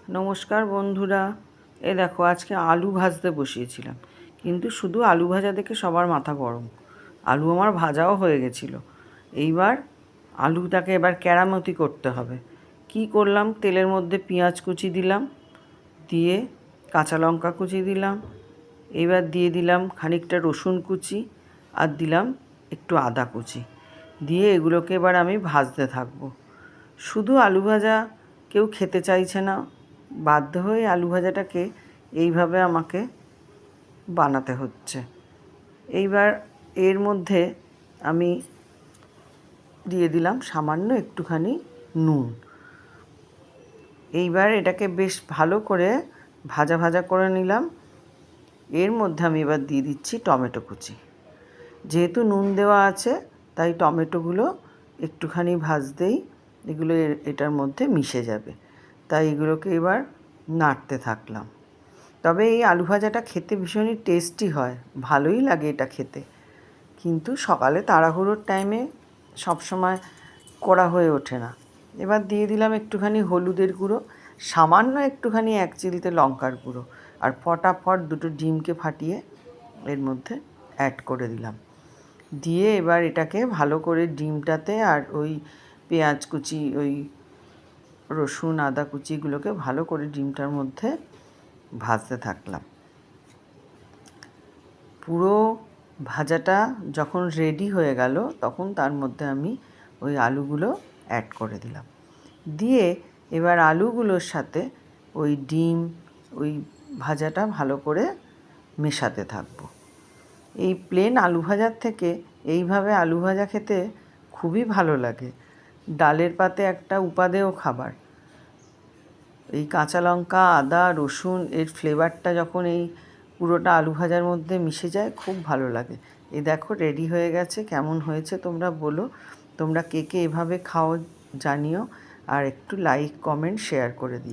নমস্কার বন্ধুরা, দেখো আজকে আলু ভাজতে বসিয়েছিলাম, কিন্তু শুধু আলু ভাজা দেখে সবার মাথা গরম। আলু আমার ভাজাও হয়ে গেছিলো। এইবার আলুটাকে এবার কেরামতি করতে হবে। কি করলাম, তেলের মধ্যে পেঁয়াজ কুচি দিলাম, দিয়ে কাঁচা লঙ্কা কুচি দিলাম, এবার দিয়ে দিলাম খানিকটা রসুন কুচি, আর দিলাম একটু আদা কুচি, দিয়ে এগুলোকে এবার আমি ভাজতে থাকবো। শুধু আলু ভাজা কেউ খেতে চাইছে না, বাধ্য হয়ে আলু ভাজাটাকে এইভাবে আমাকে বানাতে হচ্ছে। এইবার এর মধ্যে আমি দিয়ে দিলাম সামান্য একটুখানি নুন। এইবার এটাকে বেশ ভালো করে ভাজা ভাজা করে নিলাম। এর মধ্যে আমি এবার দিয়ে দিচ্ছি টমেটো কুচি। যেহেতু নুন দেওয়া আছে, তাই টমেটোগুলো একটুখানি ভাজতেই এগুলো এটার মধ্যে মিশে যাবে। তাই এগুলোকে এবার নাড়তে থাকলাম। তবে এই আলু ভাজাটা খেতে ভীষণই টেস্টি হয়, ভালোই লাগে এটা খেতে, কিন্তু সকালে তাড়াহুড়োর টাইমে সবসময় করা হয়ে ওঠে না। এবার দিয়ে দিলাম একটুখানি হলুদের গুঁড়ো, সামান্য একটুখানি 1 চিমটে লঙ্কার গুঁড়ো, আর ফটাফট 2টো ডিমকে ফাটিয়ে এর মধ্যে অ্যাড করে দিলাম। দিয়ে এবার এটাকে ভালো করে ডিমটাতে আর ওই পেঁয়াজ কুচি, ওই রসুন আদা কুচিগুলোকে ভালো করে ডিমটার মধ্যে ভাজতে থাকলাম। পুরো ভাজাটা যখন রেডি হয়ে গেল, তখন তার মধ্যে আমি ওই আলুগুলো অ্যাড করে দিলাম। দিয়ে এবার আলুগুলোর সাথে ওই ডিম, ওই ভাজাটা ভালো করে মেশাতে থাকবো। এই প্লেন আলু ভাজার থেকে এইভাবে আলু ভাজা খেতে খুবই ভালো লাগে। ডালের পাতে একটা উপাদেয় খাবার। এই কাঁচা লঙ্কা, আদা, রসুন এর ফ্লেভারটা যখন এই পুরোটা আলু ভাজার মধ্যে মিশে যায়, খুব ভালো লাগে। এই দেখো রেডি হয়ে গেছে। কেমন হয়েছে তোমরা বলো। তোমরা কে কে এভাবে খাও জানিও, আর একটু লাইক, কমেন্ট, শেয়ার করে দিও।